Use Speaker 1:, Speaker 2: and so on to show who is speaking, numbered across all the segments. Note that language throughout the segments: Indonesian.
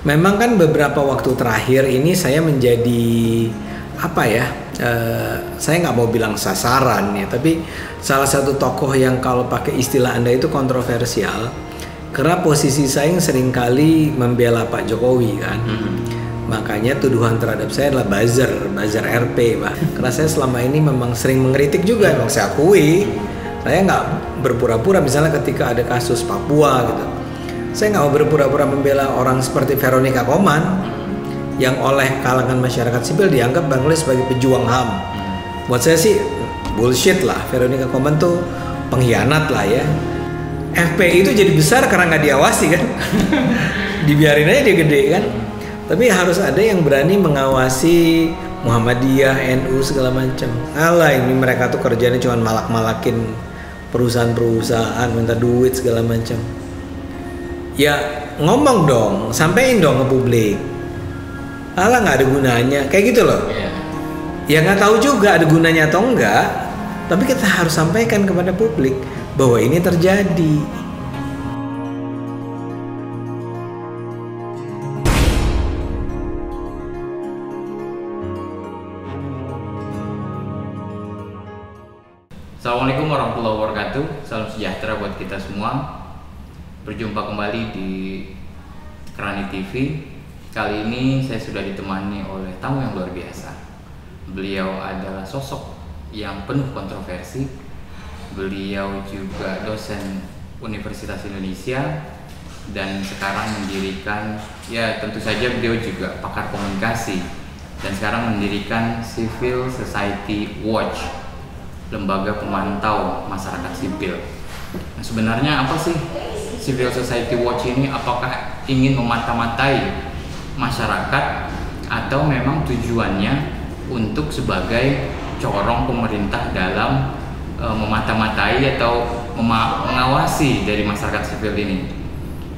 Speaker 1: Memang kan beberapa waktu terakhir ini saya menjadi apa ya? Saya nggak mau bilang sasaran ya, tapi salah satu tokoh yang kalau pakai istilah Anda itu kontroversial, karena posisi saya yang seringkali membela Pak Jokowi kan. Makanya tuduhan terhadap saya adalah buzzer RP, Pak. Karena saya selama ini memang sering mengkritik juga, memang saya akui. Saya nggak berpura-pura, misalnya ketika ada kasus Papua gitu. Saya nggak mau berpura-pura membela orang seperti Veronica Koman yang oleh kalangan masyarakat sipil dianggap bangladesh sebagai pejuang HAM. Buat saya sih bullshit lah, Veronica Koman tuh pengkhianat lah ya. FPI itu jadi besar karena nggak diawasi kan. Dibiarin aja dia gede kan. Tapi harus ada yang berani mengawasi Muhammadiyah, NU segala macam. Alah, ini mereka tuh kerjanya cuma malak-malakin perusahaan-perusahaan, minta duit segala macam. Ya ngomong dong, sampein dong ke publik. Alah, nggak ada gunanya, kayak gitu loh. Ya nggak tahu juga ada gunanya atau enggak, tapi kita harus sampaikan kepada publik bahwa ini terjadi.
Speaker 2: Assalamualaikum warahmatullahi wabarakatuh. Salam sejahtera buat kita semua. Berjumpa kembali di Krani TV. Kali ini saya sudah ditemani oleh tamu yang luar biasa. Beliau adalah sosok yang penuh kontroversi. Beliau juga dosen Universitas Indonesia dan sekarang mendirikan, ya tentu saja beliau juga pakar komunikasi dan sekarang mendirikan Civil Society Watch, lembaga pemantau masyarakat sipil. Nah, sebenarnya apa sih Civil Society Watch ini? Apakah ingin memata-matai masyarakat atau memang tujuannya untuk sebagai corong pemerintah dalam memata-matai atau mengawasi dari masyarakat sipil ini?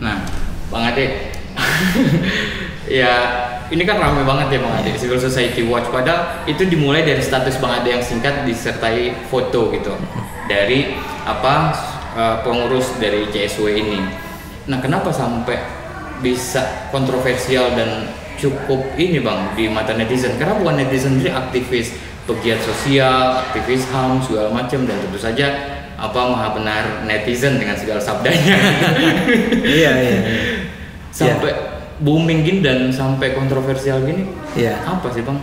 Speaker 2: Nah, Bang Ade, ya ini kan ramai banget ya Bang Ade, Civil Society Watch. Padahal itu dimulai dari status Bang Ade yang singkat disertai foto gitu dari pengurus dari CSW ini. Nah, kenapa sampai bisa kontroversial dan cukup ini Bang di mata netizen? Karena bukan netizen sendiri, aktivis pegiat sosial, aktivis HAM segala macam, dan tentu saja maha benar netizen dengan segala sabdanya.
Speaker 1: Iya.
Speaker 2: Sampai booming gini dan sampai kontroversial gini.
Speaker 1: Iya.
Speaker 2: Apa sih Bang?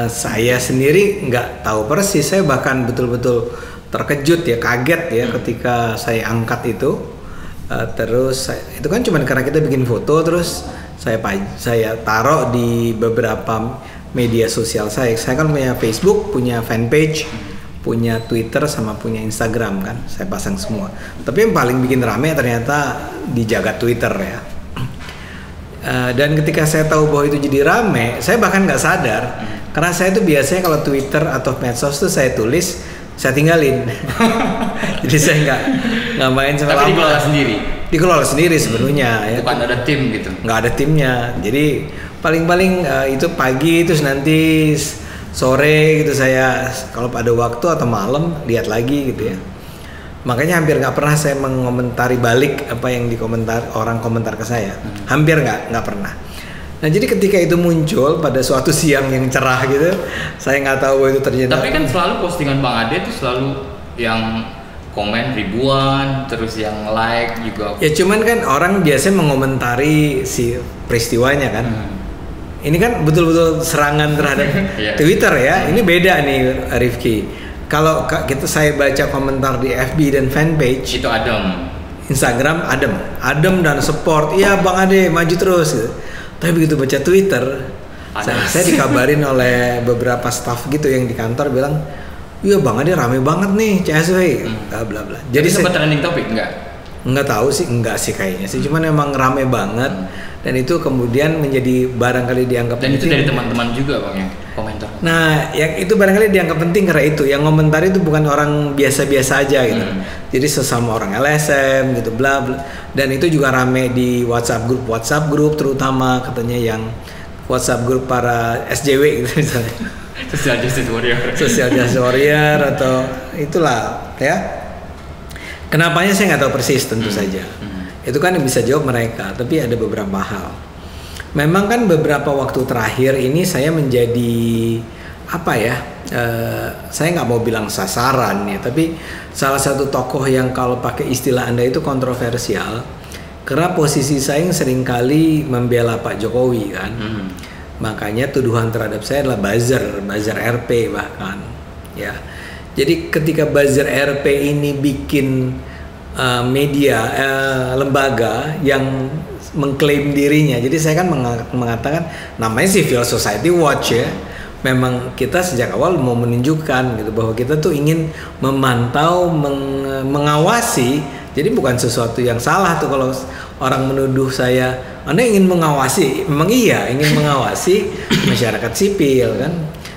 Speaker 1: Saya sendiri nggak tahu persis. Saya bahkan betul-betul terkejut ya, kaget ya ketika saya angkat itu. Terus itu kan cuma karena kita bikin foto, terus saya taruh di beberapa media sosial saya. Saya kan punya Facebook, punya fanpage, punya Twitter, sama punya Instagram kan. Saya pasang semua. Tapi yang paling bikin rame ternyata di jagat Twitter ya. Dan ketika saya tahu bahwa itu jadi rame, saya bahkan nggak sadar. Karena saya tuh biasanya kalau Twitter atau medsos tuh saya tulis, saya tinggalin. Jadi saya nggak main sama.
Speaker 2: Tapi dikelola sendiri.
Speaker 1: Dikelola sendiri sebenarnya. Ya.
Speaker 2: Bukan ada tim gitu.
Speaker 1: Nggak ada timnya. Jadi paling itu pagi, terus nanti sore gitu saya kalau ada waktu atau malam lihat lagi gitu ya. Makanya hampir nggak pernah saya mengomentari balik apa yang orang komentar ke saya. Hampir nggak pernah. Nah, jadi ketika itu muncul pada suatu siang yang cerah gitu, saya nggak tahu bahwa itu terjadi.
Speaker 2: Tapi kan selalu postingan Bang Ade itu selalu yang komen ribuan, terus yang like juga.
Speaker 1: Ya cuman kan orang biasanya mengomentari si peristiwanya kan. Ini kan betul-betul serangan terhadap Twitter ya. Ini beda nih Rifki. Kalau saya baca komentar di FB dan fanpage
Speaker 2: itu adem,
Speaker 1: Instagram adem dan support. Iya Bang Ade maju terus gitu. Tapi begitu baca Twitter, saya dikabarin oleh beberapa staff gitu yang di kantor bilang, iya Bang Ade rame banget nih CSW, bla bla.
Speaker 2: Jadi sempat trending topik
Speaker 1: Enggak tahu sih, enggak sih kayaknya sih. Cuman emang rame banget dan itu kemudian menjadi barangkali dianggap
Speaker 2: dan
Speaker 1: penting.
Speaker 2: itu dari teman-teman juga Bang yang komentar.
Speaker 1: Nah, yang itu barangkali dianggap penting karena itu yang komentar itu bukan orang biasa-biasa aja gitu. Jadi sesama orang LSM gitu bla bla. Dan itu juga rame di WhatsApp grup terutama katanya yang WhatsApp grup para SJW gitu misalnya. Social Justice Warrior atau itulah ya. Kenapanya saya nggak tahu persis tentu saja. Itu kan yang bisa jawab mereka, tapi ada beberapa hal. Memang kan beberapa waktu terakhir ini saya menjadi apa ya? Saya nggak mau bilang sasaran ya, tapi salah satu tokoh yang kalau pakai istilah Anda itu kontroversial, karena posisi saya yang seringkali membela Pak Jokowi kan. Makanya tuduhan terhadap saya adalah buzzer RP bahkan ya. Jadi ketika buzzer RP ini bikin media lembaga yang mengklaim dirinya, jadi saya kan mengatakan namanya Civil Society Watch ya. Memang kita sejak awal mau menunjukkan gitu bahwa kita tuh ingin memantau, mengawasi. Jadi bukan sesuatu yang salah tuh kalau orang menuduh saya Anda ingin mengawasi. Memang iya, ingin mengawasi masyarakat sipil kan.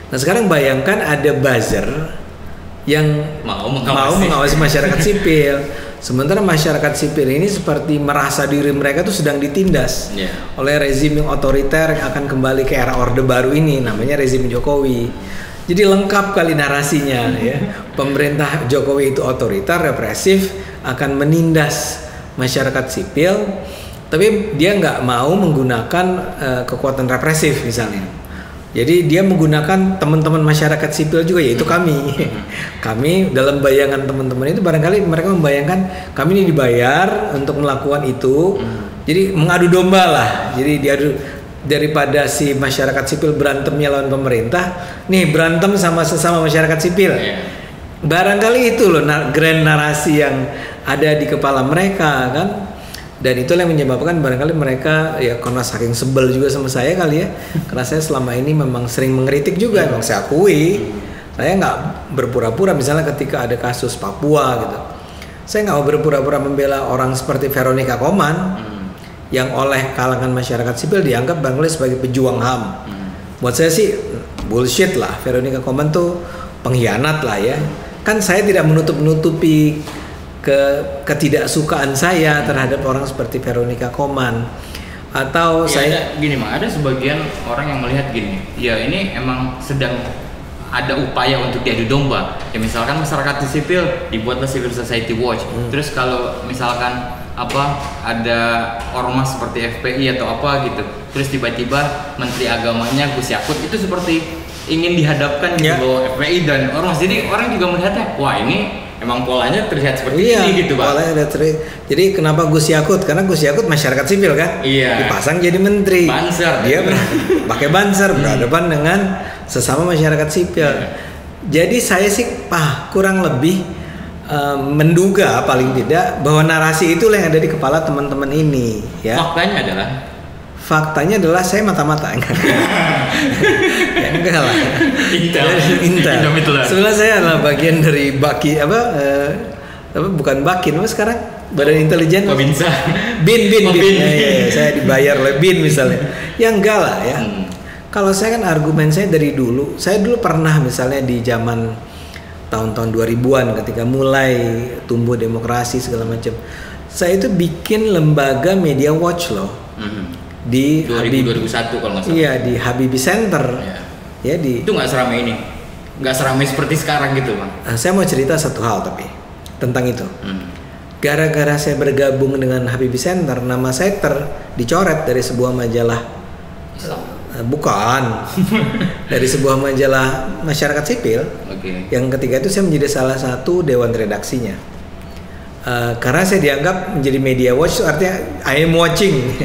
Speaker 1: Nah sekarang bayangkan ada buzzer yang mau mengawasi masyarakat sipil. Sementara masyarakat sipil ini seperti merasa diri mereka tuh sedang ditindas oleh rezim yang otoriter yang akan kembali ke era Orde Baru ini, namanya rezim Jokowi. Jadi lengkap kali narasinya ya. Pemerintah Jokowi itu otoriter, represif, akan menindas masyarakat sipil, tapi dia nggak mau menggunakan kekuatan represif misalnya. Jadi dia menggunakan teman-teman masyarakat sipil juga, yaitu kami. Kami dalam bayangan teman-teman itu barangkali mereka membayangkan kami ini dibayar untuk melakukan itu. Jadi mengadu domba lah. Jadi diadu, daripada si masyarakat sipil berantemnya lawan pemerintah, nih berantem sama sesama masyarakat sipil. Barangkali itu loh grand narasi yang ada di kepala mereka kan. Dan itulah yang menyebabkan barangkali mereka ya karena saking sebel juga sama saya kali ya, karena saya selama ini memang sering mengkritik juga, memang saya akui saya nggak berpura-pura. Misalnya ketika ada kasus Papua gitu, saya nggak mau berpura-pura membela orang seperti Veronica Koman yang oleh kalangan masyarakat sipil dianggap barangkali sebagai pejuang HAM. Buat saya sih bullshit lah, Veronica Koman tuh pengkhianat lah ya. Kan saya tidak menutup-nutupi ketidaksukaan saya terhadap orang seperti Veronica Koman. Atau saya
Speaker 2: gini mah, ada sebagian orang yang melihat gini, ya ini emang sedang ada upaya untuk diadu domba. Ya misalkan masyarakat sipil dibuatlah Civil Society Watch. Terus kalau misalkan ada ormas seperti FPI atau apa gitu, terus tiba-tiba Menteri Agamanya Gus Yakut itu seperti ingin dihadapkan gitu loh, FPI dan ormas. Jadi orang juga melihatnya, wah ini emang polanya terlihat seperti ini gitu Pak.
Speaker 1: Jadi kenapa Gus Yakut? Karena Gus Yakut masyarakat sipil kan, dipasang jadi menteri.
Speaker 2: Banser.
Speaker 1: Dia pakai banser berhadapan dengan sesama masyarakat sipil. Jadi saya sih kurang lebih menduga paling tidak bahwa narasi itulah yang ada di kepala teman-teman ini. Ya. Faktanya adalah saya mata-mata enggak lah. Intel. Sebenarnya saya adalah bagian dari bukan Bakin, sekarang Badan Intelijen.
Speaker 2: Babinsa.
Speaker 1: Bin. Saya dibayar oleh Bin misalnya. Ya enggak lah ya. Kalau saya kan argumen saya dari dulu. Saya dulu pernah misalnya di zaman tahun-tahun 2000-an ketika mulai tumbuh demokrasi segala macam. Saya itu bikin lembaga Media Watch loh. Di
Speaker 2: 2001 kalau nggak salah.
Speaker 1: Iya, di Habibie Center. Ya
Speaker 2: itu nggak seramai ini, nggak seramai seperti sekarang gitu Bang.
Speaker 1: Saya mau cerita satu hal tapi tentang itu. Gara-gara saya bergabung dengan Habibie Center, nama saya dicoret dari sebuah majalah
Speaker 2: Islam.
Speaker 1: Bukan. Dari sebuah majalah masyarakat sipil. Yang ketiga itu saya menjadi salah satu dewan redaksinya. Karena saya dianggap menjadi media watch, artinya I am watching.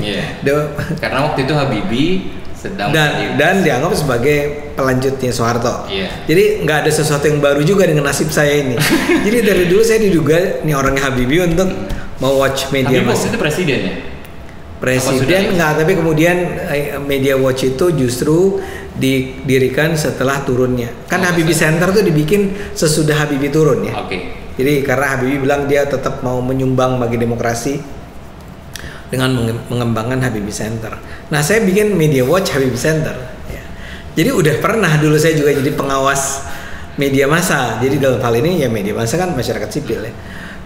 Speaker 2: Karena waktu itu Habibie sedang
Speaker 1: dan dianggap sebagai pelanjutnya Soeharto. Jadi nggak ada sesuatu yang baru juga dengan nasib saya ini. Jadi dari dulu saya diduga nih orangnya Habibie untuk mau watch media.
Speaker 2: Habibie waktu itu presiden ya?
Speaker 1: Presiden nggak, tapi kemudian Media Watch itu justru didirikan setelah turunnya. Kan Habibie Center tuh dibikin sesudah Habibie turun ya. Jadi karena Habibie bilang dia tetap mau menyumbang bagi demokrasi dengan mengembangkan Habibie Center. Nah saya bikin Media Watch Habibie Center. Ya. Jadi udah pernah dulu saya juga jadi pengawas media massa. Jadi dalam hal ini ya media massa kan masyarakat sipil ya.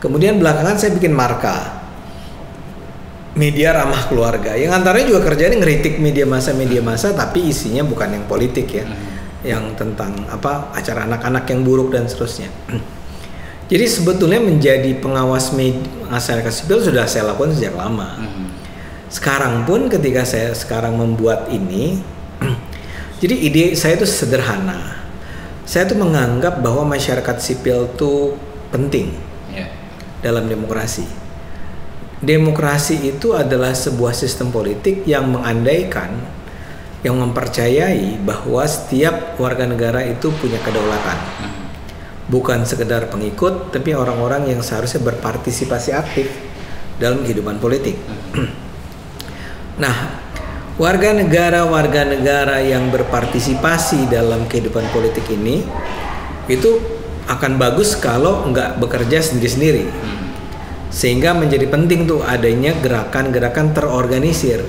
Speaker 1: Kemudian belakangan saya bikin Marka, media ramah keluarga. Yang antaranya juga kerjanya ngeritik media massa tapi isinya bukan yang politik ya. Yang tentang acara anak-anak yang buruk dan seterusnya. Jadi sebetulnya menjadi pengawas masyarakat sipil sudah saya lakukan sejak lama. Sekarang pun ketika saya sekarang membuat ini, jadi ide saya itu sederhana. Saya tuh menganggap bahwa masyarakat sipil tuh penting dalam demokrasi. Demokrasi itu adalah sebuah sistem politik yang mengandaikan, yang mempercayai bahwa setiap warga negara itu punya kedaulatan. Bukan sekedar pengikut, tapi orang-orang yang seharusnya berpartisipasi aktif dalam kehidupan politik. Nah, warga negara yang berpartisipasi dalam kehidupan politik ini itu akan bagus kalau nggak bekerja sendiri-sendiri. Sehingga menjadi penting tuh adanya gerakan-gerakan terorganisir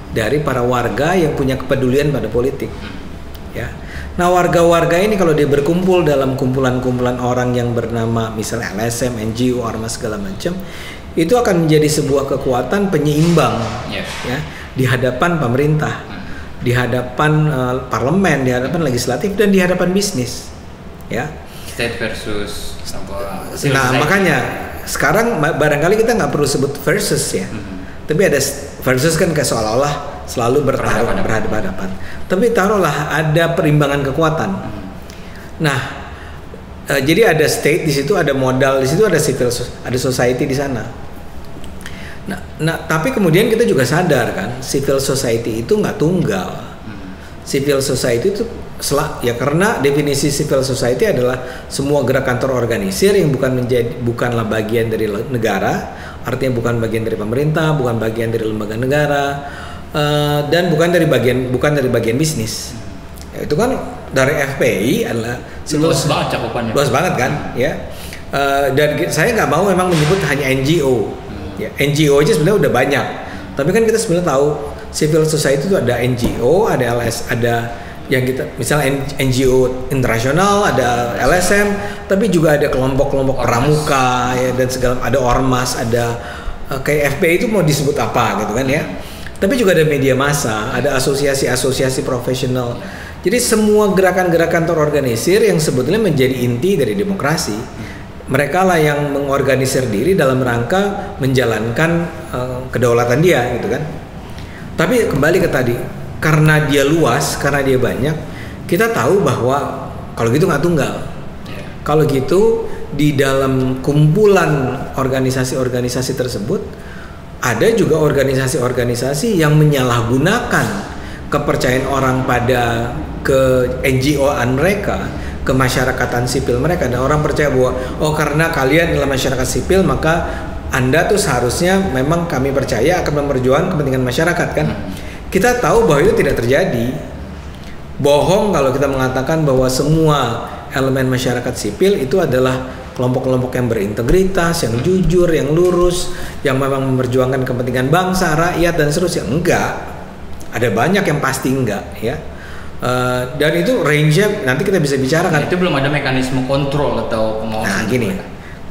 Speaker 1: dari para warga yang punya kepedulian pada politik. Ya. Nah, warga-warga ini kalau dia berkumpul dalam kumpulan-kumpulan orang yang bernama misalnya LSM, NGO, ormas segala macam, itu akan menjadi sebuah kekuatan penyeimbang ya di hadapan pemerintah, di hadapan parlemen, di hadapan legislatif, dan di hadapan bisnis. Ya.
Speaker 2: State versus
Speaker 1: Nah, makanya sekarang barangkali kita nggak perlu sebut versus ya, tapi ada versus kan kayak seolah-olah selalu berhadapan-hadapan. Tapi taruhlah ada perimbangan kekuatan. Nah, jadi ada state di situ, ada modal di situ, ada civil, ada society di sana. Nah, tapi kemudian kita juga sadar kan, civil society itu nggak tunggal. Civil society itu ya karena definisi civil society adalah semua gerakan terorganisir yang bukanlah bagian dari negara, artinya bukan bagian dari pemerintah, bukan bagian dari lembaga negara, dan bukan dari bagian bisnis. Ya, itu kan dari FPI adalah
Speaker 2: luas banget cakupannya.
Speaker 1: Luas banget kan, ya. Dan saya nggak mau memang menyebut hanya NGO. Ya, NGO aja sebenarnya udah banyak. Tapi kan kita sebenarnya tahu civil society itu ada NGO, ada ada yang kita misalnya NGO internasional, ada LSM, tapi juga ada kelompok-kelompok pramuka ya, dan segala, ada ormas, ada kayak FPI itu mau disebut apa gitu kan ya. Tapi juga ada media massa, ada asosiasi-asosiasi profesional. Jadi semua gerakan-gerakan terorganisir yang sebetulnya menjadi inti dari demokrasi. Mereka lah yang mengorganisir diri dalam rangka menjalankan kedaulatan dia gitu kan. Tapi kembali ke tadi, karena dia luas, karena dia banyak, kita tahu bahwa kalau gitu nggak tunggal. Kalau gitu di dalam kumpulan organisasi-organisasi tersebut ada juga organisasi-organisasi yang menyalahgunakan kepercayaan orang pada ke NGO-an mereka, ke masyarakatan sipil mereka, dan orang percaya bahwa karena kalian adalah masyarakat sipil maka Anda tuh seharusnya memang kami percaya akan memperjuangkan kepentingan masyarakat kan. Kita tahu bahwa itu tidak terjadi. Bohong kalau kita mengatakan bahwa semua elemen masyarakat sipil itu adalah kelompok-kelompok yang berintegritas, yang jujur, yang lurus, yang memang memperjuangkan kepentingan bangsa, rakyat, dan seterusnya. Enggak. Ada banyak yang pasti enggak ya. Dan itu range-nya nanti kita bisa bicarakan.
Speaker 2: Itu belum ada mekanisme kontrol atau pengawasan.
Speaker 1: Nah gini,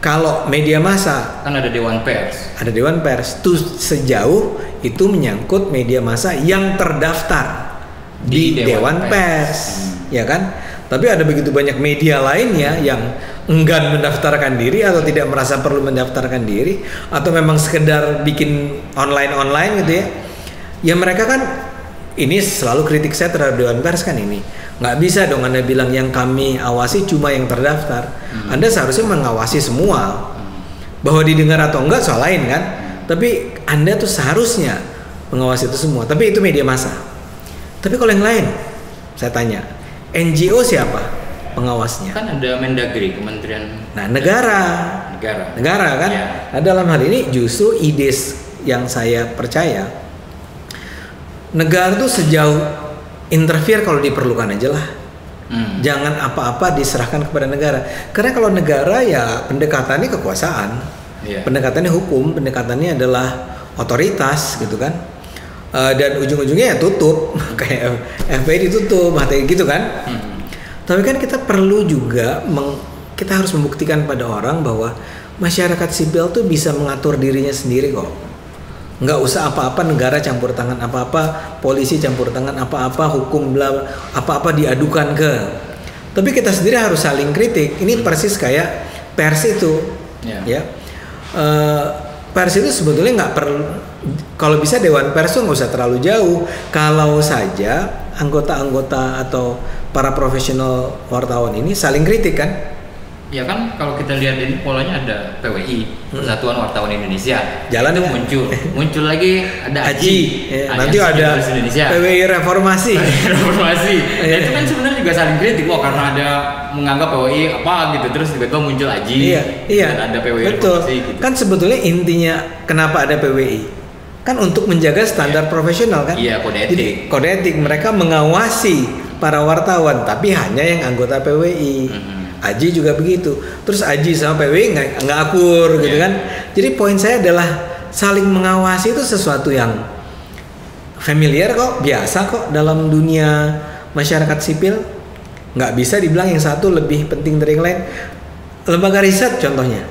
Speaker 1: kalau media massa
Speaker 2: kan ada Dewan Pers.
Speaker 1: Ada Dewan Pers. Tuh sejauh itu menyangkut media massa yang terdaftar di Dewan Pers, ya kan? Tapi ada begitu banyak media lainnya yang enggan mendaftarkan diri atau tidak merasa perlu mendaftarkan diri atau memang sekedar bikin online gitu ya. Ya mereka kan, ini selalu kritik saya terhadap Dewan Pers kan ini. Nggak bisa dong Anda bilang yang kami awasi cuma yang terdaftar. Anda seharusnya mengawasi semua. Bahwa didengar atau enggak soal lain kan. Tapi Anda tuh seharusnya mengawasi itu semua. Tapi itu media massa. Tapi kalau yang lain, saya tanya, NGO siapa pengawasnya?
Speaker 2: Kan ada Mendagri, Kementerian.
Speaker 1: Nah, negara kan. Ya. Nah, dalam hal ini justru ide yang saya percaya, negara tuh sejauh interfere kalau diperlukan aja lah. Jangan apa-apa diserahkan kepada negara. Karena kalau negara ya pendekatannya kekuasaan, pendekatannya hukum, pendekatannya adalah otoritas gitu kan. Dan ujung-ujungnya ya tutup, kayak FPI ditutup, HTI gitu kan. Tapi kan kita perlu juga kita harus membuktikan pada orang bahwa masyarakat sipil tuh bisa mengatur dirinya sendiri kok. Nggak usah apa-apa negara campur tangan, apa-apa polisi campur tangan, apa-apa hukum bla apa-apa diadukan ke. Tapi kita sendiri harus saling kritik. Ini persis kayak pers itu, ya. Pers itu sebetulnya nggak perlu. kalau bisa Dewan Pers tuh nggak usah terlalu jauh. Kalau saja anggota-anggota atau para profesional wartawan ini saling kritik kan.
Speaker 2: Ya kan kalau kita lihat ini polanya ada PWI, Persatuan Wartawan Indonesia.
Speaker 1: Jalan
Speaker 2: itu
Speaker 1: ya?
Speaker 2: muncul lagi ada AJI.
Speaker 1: Nanti ada
Speaker 2: Indonesia.
Speaker 1: PWI Reformasi.
Speaker 2: Reformasi. Ya, itu kan sebenarnya juga saling kritik. Wah, karena ada menganggap PWI apa gitu, terus tiba-tiba muncul AJI.
Speaker 1: Iya.
Speaker 2: Dan ada PWI
Speaker 1: Betul.
Speaker 2: Reformasi gitu.
Speaker 1: Kan sebetulnya intinya kenapa ada PWI? Kan untuk menjaga standar profesional kan?
Speaker 2: Iya, kode etik.
Speaker 1: Jadi kode etik mereka mengawasi para wartawan, tapi hanya yang anggota PWI. Aji juga begitu. Terus Aji sama PWI nggak akur gitu kan. Jadi poin saya adalah saling mengawasi itu sesuatu yang familiar kok, biasa kok dalam dunia masyarakat sipil. Nggak bisa dibilang yang satu lebih penting dari yang lain. Lembaga riset contohnya,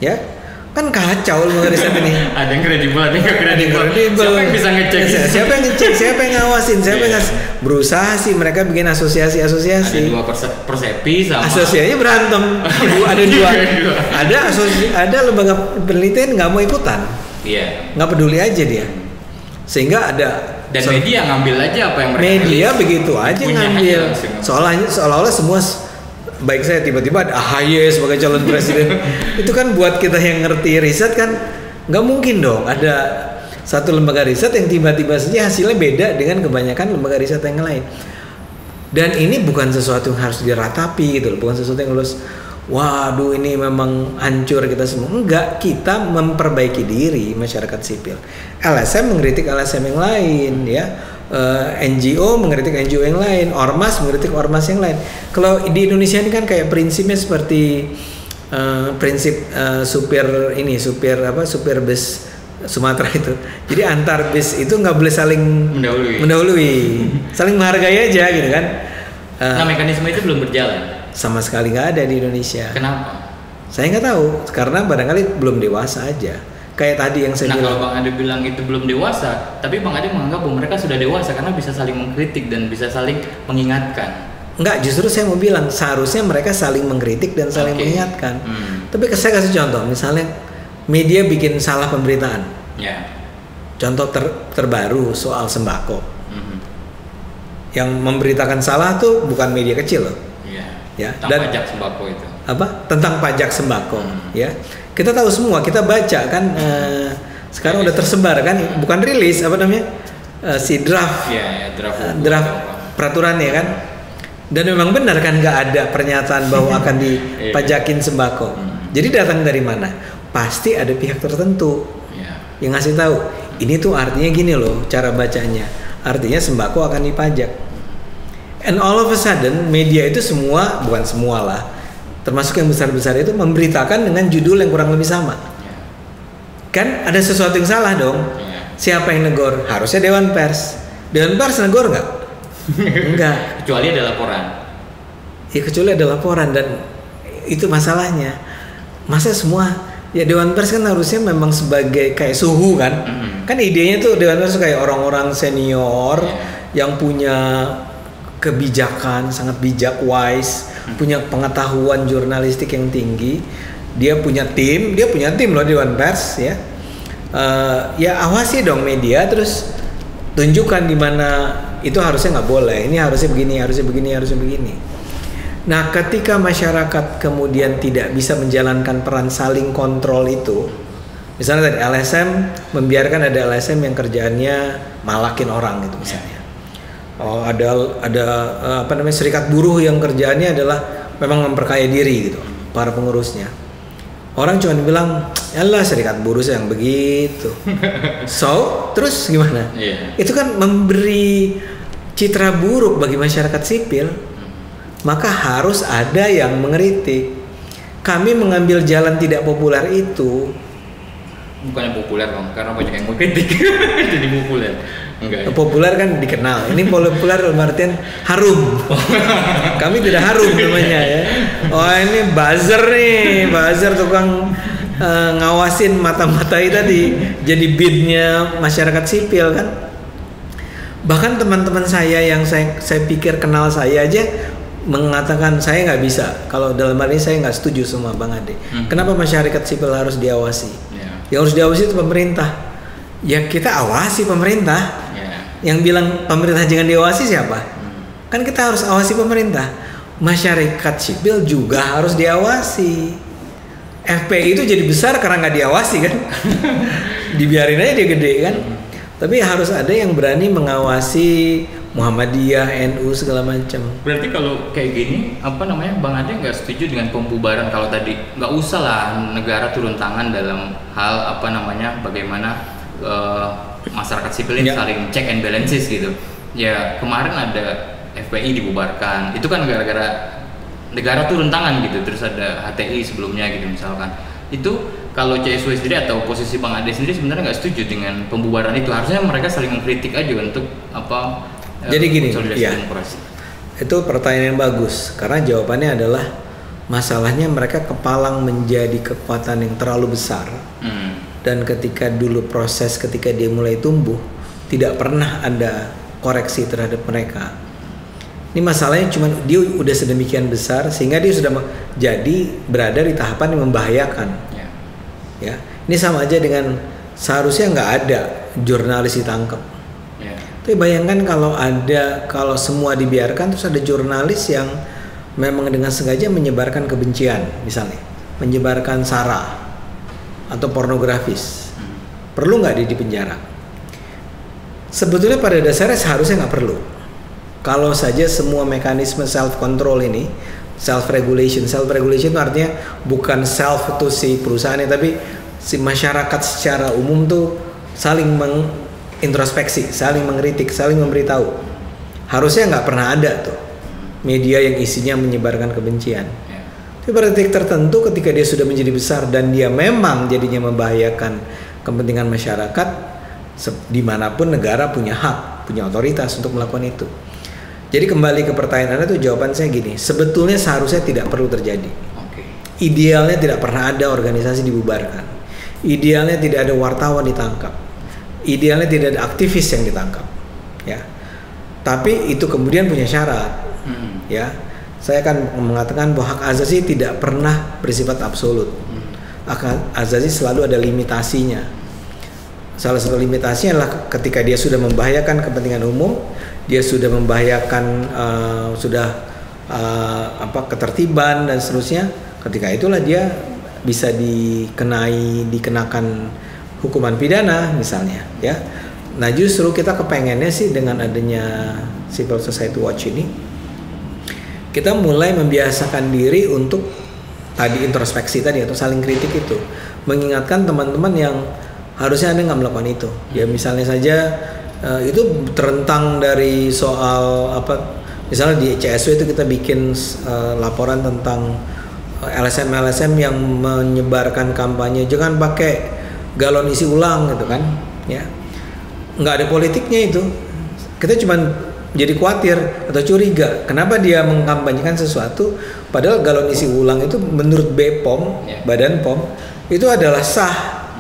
Speaker 1: ya kan kacau lembaga riset ini.
Speaker 2: Ada yang kredibel, ada yang nggak kredibel. Siapa yang bisa ngecek?
Speaker 1: Siapa yang ngecek? Siapa yang ngawasin? Siapa yang berusaha sih mereka bikin asosiasi-asosiasi.
Speaker 2: Ada dua persepi sama.
Speaker 1: Asosiasinya berantem. Ada dua. Ada lembaga penelitian nggak mau ikutan.
Speaker 2: Iya.
Speaker 1: Nggak peduli aja dia. Sehingga ada.
Speaker 2: Dan media ngambil aja apa yang mereka.
Speaker 1: Media begitu aja ngambil. Seolah-olah semua. Baik saya tiba-tiba ada AHY sebagai calon presiden. Itu kan buat kita yang ngerti riset kan nggak mungkin dong ada satu lembaga riset yang tiba-tiba saja hasilnya beda dengan kebanyakan lembaga riset yang lain. Dan ini bukan sesuatu yang harus diratapi gitu loh, bukan sesuatu yang harus waduh ini memang hancur kita semua. Enggak, kita memperbaiki diri masyarakat sipil. LSM mengkritik LSM yang lain ya. NGO mengkritik NGO yang lain, ormas mengkritik ormas yang lain. Kalau di Indonesia ini kan kayak prinsipnya seperti prinsip supir bus Sumatera itu. Jadi antar bis itu nggak boleh saling mendahului, saling menghargai aja gitu kan.
Speaker 2: Nah mekanisme itu belum berjalan.
Speaker 1: Sama sekali nggak ada di Indonesia.
Speaker 2: Kenapa?
Speaker 1: Saya nggak tahu, karena barangkali belum dewasa aja. Kayak tadi yang saya bilang.
Speaker 2: Kalau Bang Ade bilang itu belum dewasa, tapi Bang Ade menganggap bahwa mereka sudah dewasa karena bisa saling mengkritik dan bisa saling mengingatkan.
Speaker 1: Enggak, justru saya mau bilang seharusnya mereka saling mengkritik dan saling mengingatkan. Tapi saya kasih contoh, misalnya media bikin salah pemberitaan.
Speaker 2: Ya.
Speaker 1: Contoh terbaru soal sembako. Yang memberitakan salah tuh bukan media kecil loh. Ya.
Speaker 2: Tentang pajak sembako itu.
Speaker 1: Tentang pajak sembako. Ya. Kita tahu semua, kita baca kan sekarang udah tersebar kan, bukan rilis si draft, draft peraturannya kan, dan memang benar kan nggak ada pernyataan bahwa akan dipajakin sembako. Jadi datang dari mana? Pasti ada pihak tertentu yang ngasih tahu. Ini tuh artinya gini loh cara bacanya, artinya sembako akan dipajak. And all of a sudden media itu semua, bukan semua lah, termasuk yang besar-besar itu memberitakan dengan judul yang kurang lebih sama. Kan ada sesuatu yang salah dong. Siapa yang negor? Harusnya Dewan Pers. Dewan Pers negor nggak? Enggak.
Speaker 2: Kecuali ada laporan.
Speaker 1: Ya kecuali ada laporan, dan itu masalahnya. Masa semua ya Dewan Pers kan harusnya memang sebagai kayak suhu kan? Kan idenya tuh Dewan Pers kayak orang-orang senior yang punya kebijakan, sangat bijak, wise, punya pengetahuan jurnalistik yang tinggi. Dia punya tim loh Dewan Pers ya. Ya awasi dong media, terus tunjukkan di mana itu harusnya nggak boleh, ini harusnya begini, harusnya begini, harusnya begini. Nah ketika masyarakat kemudian tidak bisa menjalankan peran saling kontrol itu, misalnya tadi LSM membiarkan ada LSM yang kerjaannya malakin orang gitu misalnya. Oh ada serikat buruh yang kerjaannya adalah memang memperkaya diri gitu para pengurusnya. Orang cuma bilang, yalah serikat buruh yang begitu. So terus gimana? Itu kan memberi citra buruk bagi masyarakat sipil. Maka harus ada yang mengkritik. Kami mengambil jalan tidak populer itu.
Speaker 2: Bukannya populer Bang, karena banyak yang mengkritik jadi populer. Enggak.
Speaker 1: Populer kan dikenal. Ini populer dalam artian harum. Kami tidak harum namanya ya. Oh ini buzzer tukang ngawasin mata-matai tadi. Jadi bidnya masyarakat sipil kan. Bahkan teman-teman saya yang saya pikir kenal saya aja mengatakan saya nggak bisa. Kalau dalam hal ini saya nggak setuju sama Bang Ade. Kenapa masyarakat sipil harus diawasi? Yang harus diawasi itu pemerintah. Ya kita awasi pemerintah.
Speaker 2: Ya.
Speaker 1: Yang bilang pemerintah jangan diawasi siapa? Kan kita harus awasi pemerintah. Masyarakat sipil juga harus diawasi. FPI itu jadi besar karena nggak diawasi kan? Dibiarin aja dia gede kan? Tapi harus ada yang berani mengawasi Muhammadiyah, NU segala macam.
Speaker 2: Berarti kalau kayak gini, apa namanya, Bang Ade nggak setuju dengan pembubaran kalau tadi nggak usah lah negara turun tangan dalam hal apa namanya, bagaimana masyarakat sipil ini saling check and balances gitu. Ya kemarin ada FPI dibubarkan, itu kan gara-gara negara turun tangan gitu. Terus ada HTI sebelumnya gitu misalkan. Itu kalau CSW sendiri atau posisi Bang Ade sendiri sebenarnya nggak setuju dengan pembubaran itu. Harusnya mereka saling mengkritik aja untuk apa?
Speaker 1: Jadi gini,
Speaker 2: ya.
Speaker 1: Itu pertanyaan yang bagus karena jawabannya adalah masalahnya mereka kepalang menjadi kekuatan yang terlalu besar. Dan ketika dia mulai tumbuh, tidak pernah ada koreksi terhadap mereka. Ini masalahnya cuma dia udah sedemikian besar sehingga dia sudah berada di tahapan yang membahayakan. Ya, ini sama aja dengan seharusnya nggak ada jurnalis ditangkap. Tapi bayangkan kalau semua dibiarkan, terus ada jurnalis yang memang dengan sengaja menyebarkan kebencian, misalnya menyebarkan sara atau pornografis, perlu nggak dia dipenjara? Sebetulnya pada dasarnya seharusnya nggak perlu. Kalau saja semua mekanisme self control ini, self regulation itu artinya bukan self itu si perusahaannya, tapi si masyarakat secara umum tuh saling introspeksi, saling mengkritik, saling memberitahu. Harusnya nggak pernah ada tuh media yang isinya menyebarkan kebencian. Tapi pada titik tertentu ketika dia sudah menjadi besar dan dia memang jadinya membahayakan kepentingan masyarakat, dimanapun negara punya hak, punya otoritas untuk melakukan itu. Jadi kembali ke pertanyaan Anda tuh, jawaban saya gini, sebetulnya seharusnya tidak perlu terjadi. Idealnya tidak pernah ada organisasi dibubarkan. Idealnya tidak ada wartawan ditangkap. Idealnya tidak ada aktivis yang ditangkap, ya. Tapi itu kemudian punya syarat, ya. Saya akan mengatakan bahwa hak asasi tidak pernah bersifat absolut. Hak asasi selalu ada limitasinya. Salah satu limitasinya adalah ketika dia sudah membahayakan kepentingan umum, dia sudah membahayakan ketertiban dan seterusnya. Ketika itulah dia bisa dikenakan hukuman pidana misalnya, ya. Nah justru kita kepengennya sih dengan adanya Civil Society Watch ini, kita mulai membiasakan diri untuk tadi introspeksi tadi atau saling kritik itu, mengingatkan teman-teman yang harusnya Anda nggak melakukan itu. Ya misalnya saja itu terentang dari soal misalnya di CSW itu kita bikin laporan tentang LSM yang menyebarkan kampanye jangan pakai galon isi ulang gitu kan, ya. Nggak ada politiknya itu. Kita cuma jadi khawatir atau curiga kenapa dia mengkampanyekan sesuatu padahal galon isi ulang itu menurut BPOM, Badan POM, itu adalah sah,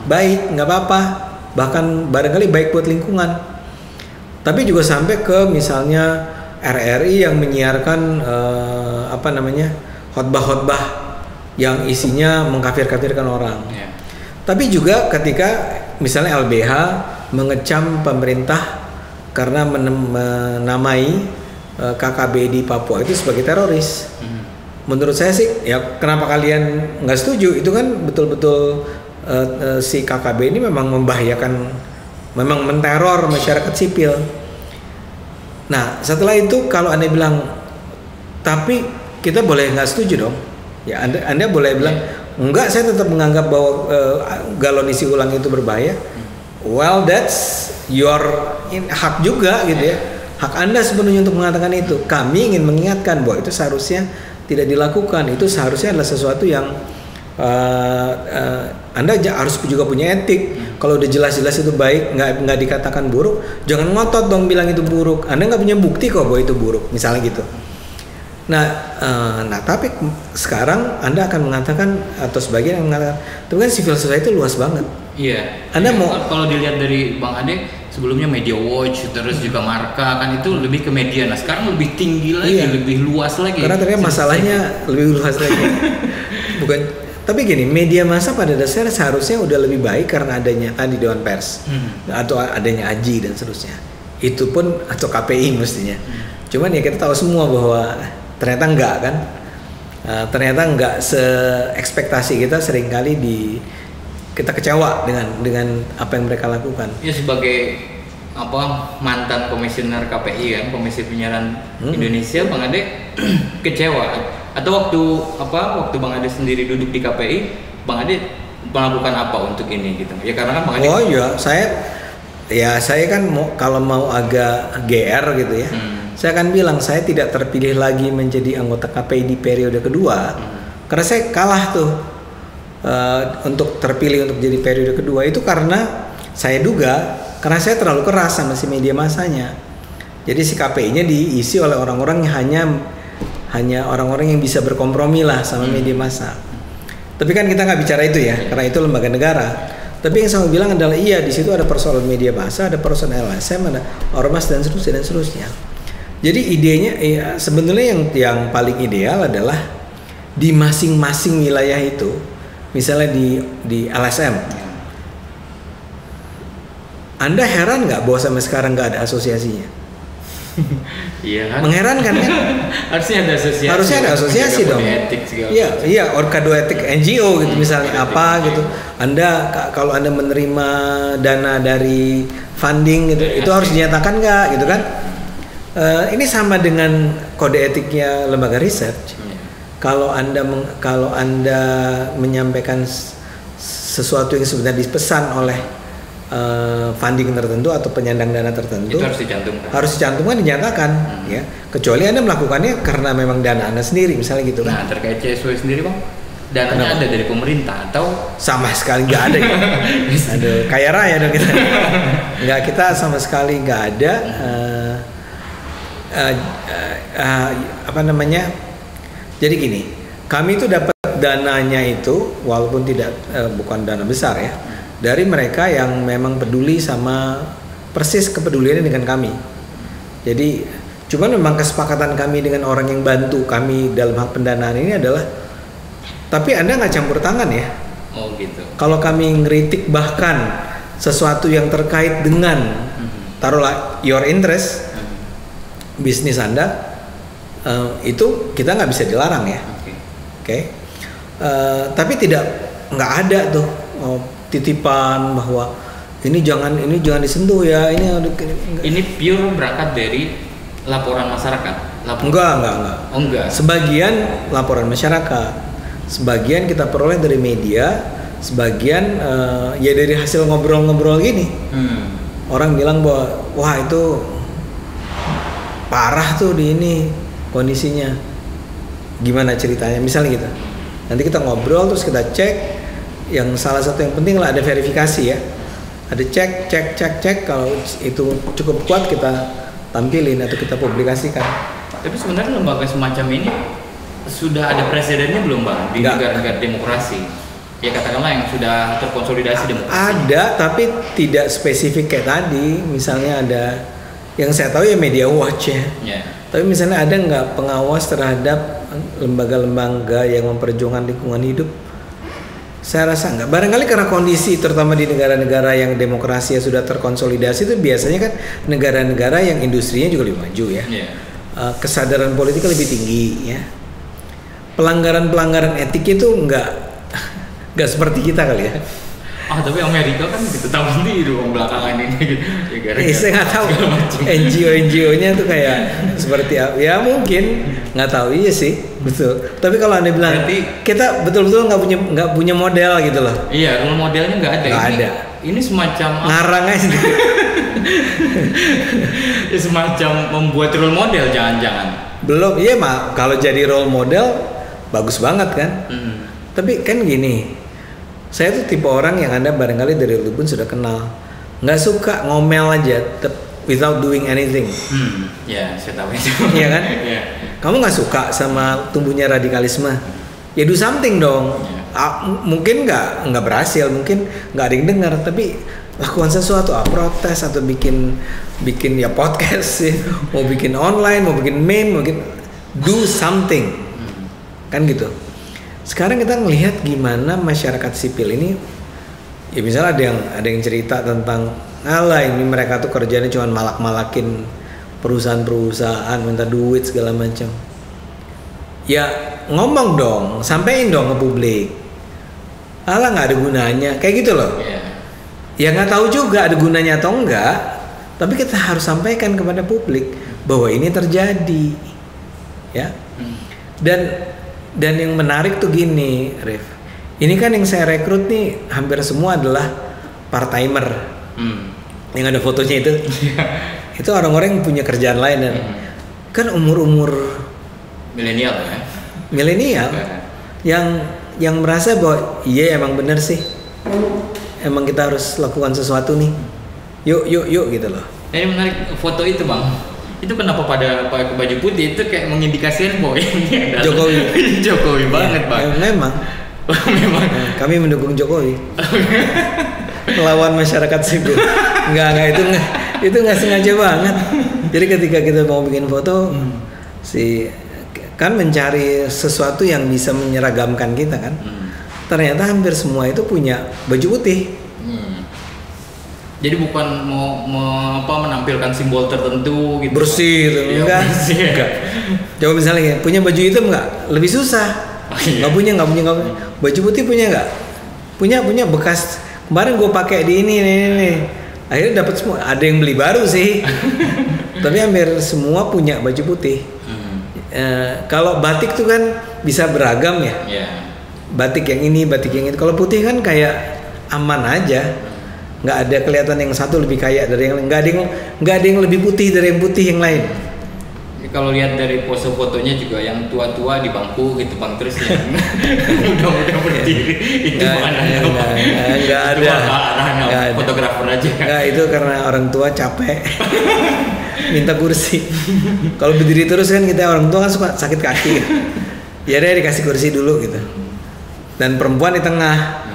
Speaker 1: baik, nggak apa-apa, bahkan barangkali baik buat lingkungan. Tapi juga sampai ke misalnya RRI yang menyiarkan khotbah-khotbah yang isinya mengkafir-kafirkan orang. Tapi juga ketika misalnya LBH mengecam pemerintah karena menamai KKB di Papua itu sebagai teroris. Menurut saya sih, ya kenapa kalian nggak setuju? Itu kan betul-betul si KKB ini memang membahayakan, memang menteror masyarakat sipil. Nah setelah itu kalau Anda bilang, tapi kita boleh nggak setuju dong? Ya Anda boleh bilang, enggak, saya tetap menganggap bahwa galon isi ulang itu berbahaya. Well, that's your hak juga gitu ya. Hak Anda sepenuhnya untuk mengatakan itu. Kami ingin mengingatkan bahwa itu seharusnya tidak dilakukan. Itu seharusnya adalah sesuatu yang Anda harus juga punya etik. Kalau udah jelas-jelas itu baik, nggak dikatakan buruk, jangan ngotot dong bilang itu buruk. Anda nggak punya bukti kok bahwa itu buruk, misalnya gitu. Nah tapi sekarang Anda akan mengatakan atau sebagian yang mengatakan, tapi kan civil society itu luas banget.
Speaker 2: Iya.
Speaker 1: Anda mau
Speaker 2: kalau dilihat dari Bang Ade sebelumnya Media Watch terus juga Marka kan itu lebih ke media. Nah sekarang lebih tinggi lagi, lebih luas lagi.
Speaker 1: Karena ternyata masalahnya lebih luas lagi. Tapi gini, media massa pada dasarnya seharusnya udah lebih baik karena adanya tadi Dewan Pers atau adanya AJI dan seterusnya. Itu pun atau KPI mestinya. Cuman ya kita tahu semua bahwa ternyata enggak kan. Ternyata enggak se-ekspektasi kita, seringkali kita kecewa dengan apa yang mereka lakukan.
Speaker 2: Ya sebagai mantan komisioner KPI kan, Komisi Penyiaran Indonesia, Bang Ade kecewa atau waktu Bang Ade sendiri duduk di KPI, Bang Ade melakukan apa untuk ini gitu? Ya karena kan Bang Ade.
Speaker 1: Oh iya, saya kan kalau mau agak GR gitu ya. Saya akan bilang saya tidak terpilih lagi menjadi anggota KPI di periode kedua. Karena saya kalah tuh untuk terpilih untuk jadi periode kedua itu karena saya duga karena saya terlalu keras sama si media massanya. Jadi si KPI-nya diisi oleh orang-orang yang hanya orang-orang yang bisa berkompromi lah sama media massa. Tapi kan kita nggak bicara itu ya, karena itu lembaga negara. Tapi yang saya mau bilang adalah iya, di situ ada persoalan media massa, ada persoalan LSM, ada ormas dan seterusnya. Jadi idenya sebenarnya yang paling ideal adalah di masing-masing wilayah itu, misalnya di LSM. Anda heran nggak bahwa sampai sekarang nggak ada asosiasinya?
Speaker 2: Iya kan?
Speaker 1: Mengherankan kan?
Speaker 2: Harusnya ada asosiasi
Speaker 1: dong. Iya, Orkado Etik NGO gitu misalnya apa gitu. Kalau Anda menerima dana dari funding gitu, itu harus dinyatakan nggak gitu kan? Ini sama dengan kode etiknya lembaga riset. Kalau Anda menyampaikan sesuatu yang sebenarnya dipesan oleh funding tertentu atau penyandang dana tertentu,
Speaker 2: itu harus dicantumkan,
Speaker 1: dinyatakan ya, kecuali Anda melakukannya karena memang dana Anda sendiri misalnya gitu kan.
Speaker 2: Nah terkait CSW sendiri Bang, dananya ada dari pemerintah atau
Speaker 1: sama sekali nggak ada ya? Aduh, kaya raya dong kita. Nggak, kita sama sekali nggak ada jadi gini, kami itu dapat dananya itu walaupun bukan dana besar ya, dari mereka yang memang peduli sama persis kepeduliannya dengan kami. Jadi cuman memang kesepakatan kami dengan orang yang bantu kami dalam hal pendanaan ini adalah, tapi Anda nggak campur tangan ya.
Speaker 2: Oh gitu.
Speaker 1: Kalau kami ngeritik bahkan sesuatu yang terkait dengan taruhlah your interest, bisnis Anda, itu kita nggak bisa dilarang ya. Oke. Tapi nggak ada tuh titipan bahwa ini jangan disentuh ya,
Speaker 2: ini pure berangkat dari laporan masyarakat.
Speaker 1: Enggak.
Speaker 2: Oh enggak.
Speaker 1: Sebagian laporan masyarakat, sebagian kita peroleh dari media, sebagian ya dari hasil ngobrol-ngobrol gini. Orang bilang bahwa wah itu parah tuh di ini kondisinya, gimana ceritanya misalnya gitu. Nanti kita ngobrol terus kita cek. Yang salah satu yang penting lah ada verifikasi ya, ada cek kalau itu cukup kuat kita tampilin atau kita publikasikan.
Speaker 2: Tapi sebenarnya lembaga semacam ini sudah ada presidennya belum Bang di negara-negara demokrasi? Ya katakanlah yang sudah terkonsolidasi demokrasi. Ada,
Speaker 1: tapi tidak spesifik kayak tadi. Misalnya ada yang saya tahu ya Media Watch ya. Tapi misalnya ada nggak pengawas terhadap lembaga-lembaga yang memperjuangkan lingkungan hidup? Saya rasa enggak. Barangkali karena kondisi terutama di negara-negara yang demokrasi sudah terkonsolidasi itu biasanya kan negara-negara yang industrinya juga lebih maju ya. Kesadaran politik lebih tinggi ya. Pelanggaran etik itu enggak seperti kita kali ya.
Speaker 2: Tapi Amerika kan gitu tahu sendiri dong belakangan ini gitu.
Speaker 1: Ya, saya nggak tahu NGO-nya tuh kayak seperti apa. Ya mungkin nggak tahu, iya sih betul. Tapi kalau Anda bilang berarti kita betul-betul nggak punya model gitu loh.
Speaker 2: Iya, role modelnya nggak ada.
Speaker 1: Nggak ada.
Speaker 2: Ini semacam
Speaker 1: ngarang aja.
Speaker 2: Semacam membuat role model jangan-jangan.
Speaker 1: Belum, iya mak. Kalau jadi role model bagus banget kan. Tapi kan gini. Saya tuh tipe orang yang Anda barangkali dari dulu pun sudah kenal, nggak suka ngomel aja without doing anything.
Speaker 2: Ya, saya tahu itu.
Speaker 1: Iya kan? Kamu nggak suka sama tumbuhnya radikalisme, ya do something dong. Mungkin nggak berhasil, mungkin nggak ada yang dengar, tapi lakukan sesuatu, protes atau bikin ya podcast, mau bikin online, mau bikin meme, do something, kan gitu. Sekarang kita melihat gimana masyarakat sipil ini, ya misalnya ada yang cerita tentang alah ini mereka tuh kerjanya cuma malak-malakin perusahaan-perusahaan, minta duit segala macam. Ya ngomong dong, sampein dong ke publik. Alah nggak ada gunanya, kayak gitu loh. Ya nggak tahu juga ada gunanya atau enggak, tapi kita harus sampaikan kepada publik bahwa ini terjadi, ya. Dan yang menarik tuh gini, Rif. Ini kan yang saya rekrut nih hampir semua adalah part-timer. Yang ada fotonya itu. Itu orang-orang yang punya kerjaan lain dan kan umur-umur
Speaker 2: milenial ya.
Speaker 1: Milenial yang merasa bahwa iya emang bener sih. Emang kita harus lakukan sesuatu nih. Yuk gitu loh.
Speaker 2: Ini menarik foto itu, Bang. Itu kenapa pada pakai baju putih itu kayak mengindikasikan bahwa ini adalah Jokowi banget, Bang.
Speaker 1: Memang kami mendukung Jokowi. Melawan masyarakat sipil. Enggak itu nggak sengaja banget. Jadi ketika kita mau bikin foto kan mencari sesuatu yang bisa menyeragamkan kita kan. Ternyata hampir semua itu punya baju putih.
Speaker 2: Jadi bukan mau menampilkan simbol tertentu gitu.
Speaker 1: Bersih gitu. Enggak. Coba misalnya punya baju hitam enggak? Lebih susah. Enggak punya. Baju putih punya enggak? Punya bekas. Kemarin gue pakai di ini. Akhirnya dapat semua. Ada yang beli baru sih. Tapi hampir semua punya baju putih. Kalau batik tuh kan bisa beragam ya. Batik yang ini, batik yang itu. Kalau putih kan kayak aman aja. Nggak ada kelihatan yang satu lebih kaya dari yang lain, nggak ada yang lebih putih dari yang putih yang lain.
Speaker 2: Kalau lihat dari pose fotonya juga yang tua-tua di bangku gitu, Bang, terus yang muda-muda berdiri itu mana?
Speaker 1: Nggak ada.
Speaker 2: Fotografer aja.
Speaker 1: Nggak, itu karena orang tua capek minta kursi. Kalau berdiri terus kan kita orang tua kan suka sakit kaki. Ya deh dikasih kursi dulu gitu. Dan perempuan di tengah.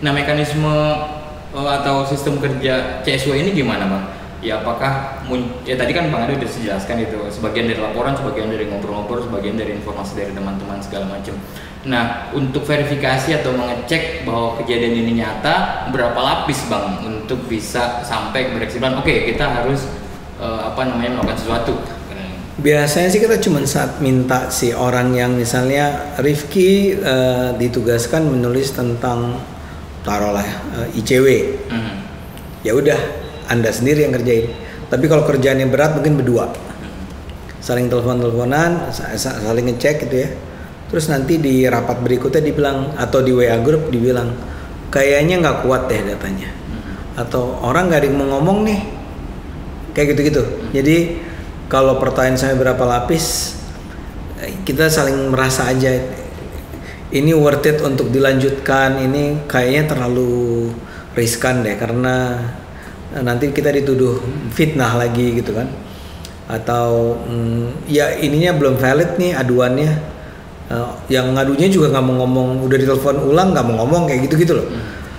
Speaker 2: Nah, mekanisme atau sistem kerja CSW ini gimana, Bang? Ya apakah ya tadi kan Bang Ade udah jelaskan itu sebagian dari laporan, sebagian dari ngobrol-ngobrol, sebagian dari informasi dari teman-teman segala macam. Nah, untuk verifikasi atau mengecek bahwa kejadian ini nyata, berapa lapis, Bang, untuk bisa sampai berkesimpulan oke, kita harus melakukan sesuatu?
Speaker 1: Biasanya sih kita cuma saat minta si orang yang misalnya Rifki ditugaskan menulis tentang taruhlah ICW. Ya udah, Anda sendiri yang kerjain. Tapi kalau kerjaannya berat mungkin berdua. Saling telepon-teleponan, saling ngecek gitu ya. Terus nanti di rapat berikutnya dibilang atau di WA group dibilang kayaknya nggak kuat deh datanya. Atau orang nggak ada yang mau ngomong nih. Kayak gitu-gitu. Jadi kalau pertanyaan saya berapa lapis, kita saling merasa aja ini worth it untuk dilanjutkan, ini kayaknya terlalu riskan deh karena nanti kita dituduh fitnah lagi gitu kan, atau ya ininya belum valid nih aduannya, yang ngadunya juga nggak mau ngomong, udah ditelepon ulang nggak mau ngomong kayak gitu loh.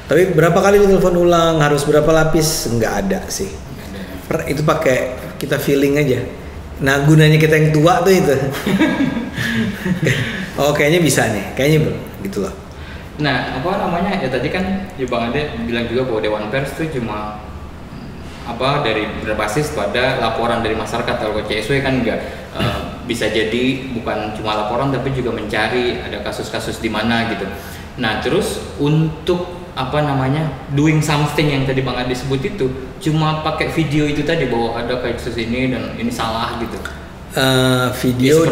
Speaker 1: Tapi berapa kali ditelepon ulang, harus berapa lapis, nggak ada sih. Itu pakai kita feeling aja. Nah gunanya kita yang tua tuh itu. Oh kayaknya bisa nih, kayaknya belum gitu loh.
Speaker 2: Nah ya tadi kan ya Bang Ade bilang juga bahwa Dewan Pers itu cuma dari berbasis pada laporan dari masyarakat. Kalau CSW kan enggak, bisa jadi bukan cuma laporan tapi juga mencari ada kasus-kasus di mana gitu. Nah terus untuk doing something yang tadi Bang Ade sebut itu cuma pakai video itu tadi bahwa ada kasus ini dan ini salah gitu.
Speaker 1: Video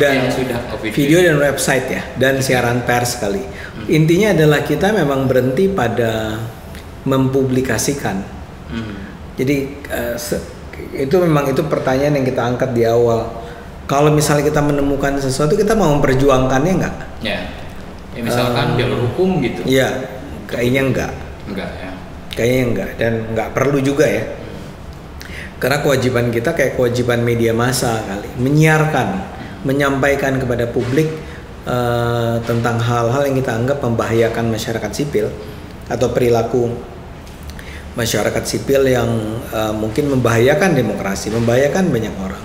Speaker 1: dan website ya, dan siaran pers kali. Intinya adalah kita memang berhenti pada mempublikasikan. Jadi itu memang itu pertanyaan yang kita angkat di awal. Kalau misalnya kita menemukan sesuatu, kita mau memperjuangkannya nggak?
Speaker 2: Ya misalkan jalur hukum gitu.
Speaker 1: Iya, kayaknya enggak ya. Kayaknya enggak, dan nggak perlu juga ya. Karena kewajiban kita kayak kewajiban media massa kali, menyiarkan, menyampaikan kepada publik tentang hal-hal yang kita anggap membahayakan masyarakat sipil atau perilaku masyarakat sipil yang mungkin membahayakan demokrasi, membahayakan banyak orang.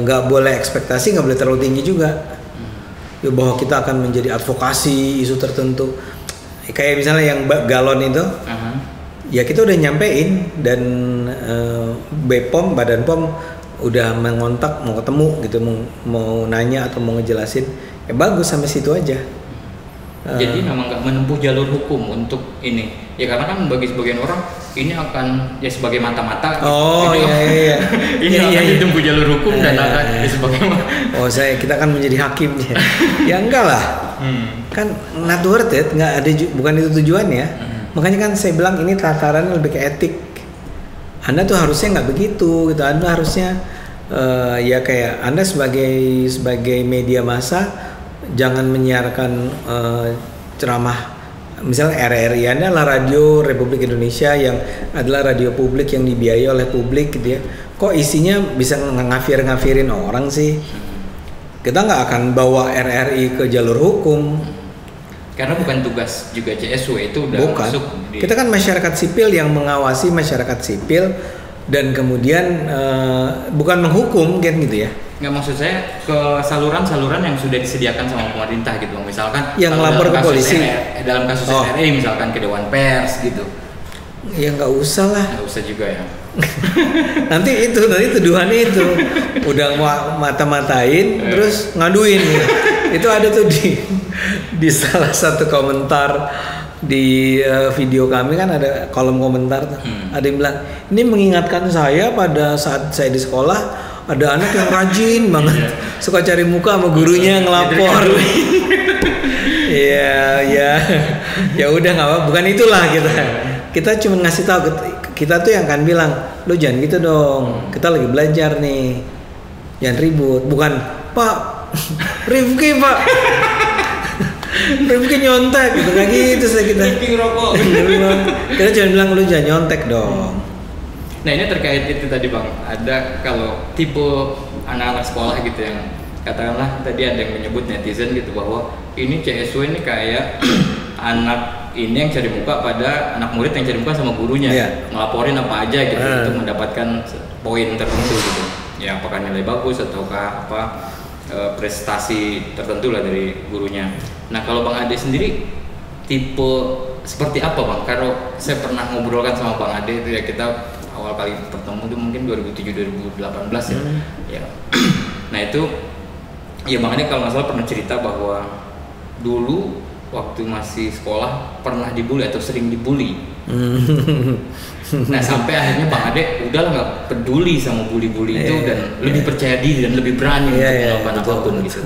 Speaker 1: Nggak boleh ekspektasi, nggak boleh terlalu tinggi juga. ya bahwa kita akan menjadi advokasi isu tertentu. Kayak misalnya yang galon itu, ya kita udah nyampein dan BPOM, Badan POM udah mengontak mau ketemu gitu, mau nanya atau mau ngejelasin, ya bagus sampai situ aja.
Speaker 2: Jadi memang nggak menempuh jalur hukum untuk ini, ya karena kan bagi sebagian orang ini akan ya sebagai mata-mata.
Speaker 1: Oh iya.
Speaker 2: Ini akan ditempuh jalur hukum dan akan ya sebagai.
Speaker 1: Oh kita kan menjadi hakimnya. Ya enggak lah. Kan not worth it, nggak ada, bukan itu tujuannya. Makanya kan saya bilang ini tataran lebih ke etik. Anda tuh harusnya nggak begitu gitu. Anda harusnya ya kayak Anda sebagai media massa jangan menyiarkan ceramah. Misalnya RRI Anda adalah Radio Republik Indonesia yang adalah radio publik yang dibiayai oleh publik gitu ya. Kok isinya bisa ngafir-ngafirin orang sih? Kita nggak akan bawa RRI ke jalur hukum.
Speaker 2: Karena bukan tugas juga CSW, itu udah
Speaker 1: bukan.
Speaker 2: Masuk di...
Speaker 1: Kita kan masyarakat sipil yang mengawasi masyarakat sipil dan kemudian bukan menghukum kan gitu ya.
Speaker 2: Nggak, maksud saya ke saluran-saluran yang sudah disediakan sama pemerintah gitu, misalkan
Speaker 1: yang lapor ke polisi
Speaker 2: dalam kasus RRI misalkan ke Dewan Pers gitu.
Speaker 1: Ya nggak usah lah.
Speaker 2: Nggak usah juga ya.
Speaker 1: nanti tuduhannya itu udah mata-matain terus ngaduin ya. Itu ada tuh di salah satu komentar di video kami kan ada kolom komentar tuh. Ada yang bilang ini mengingatkan saya pada saat saya di sekolah ada anak yang rajin banget suka cari muka sama gurunya ngelapor. Ya udah nggak apa, bukan itulah kita cuma ngasih tahu, kita tuh yang akan bilang lo jangan gitu dong, kita lagi belajar nih, jangan ribut. Bukan Pak Rifki Pak Rifki nyontek gitu, kayak gitu kita
Speaker 2: Rifki ngerokok.
Speaker 1: Kita cuma bilang lo jangan nyontek dong.
Speaker 2: Nah ini terkait itu tadi Bang, ada kalau tipe anak-anak sekolah gitu yang katakanlah tadi ada yang menyebut netizen gitu bahwa ini CSW ini kayak anak ini yang cari muka pada anak murid yang cari muka sama gurunya, ngelaporin apa aja gitu untuk mendapatkan poin tertentu gitu. Ya apakah nilai bagus ataukah apa prestasi tertentu lah dari gurunya. Nah kalau Bang Ade sendiri tipe seperti apa Bang? Kalau saya pernah ngobrolkan sama Bang Ade itu ya, kita awal kali bertemu itu mungkin 2007-2018 ya. Ya. Nah itu ya Bang Ade kalau nggak salah pernah cerita bahwa dulu waktu masih sekolah pernah dibully atau sering dibully. Nah sampai akhirnya Bang Ade udahlah nggak peduli sama bully-bully itu dan lebih percaya diri dan lebih berani untuk melakukan apapun gitu.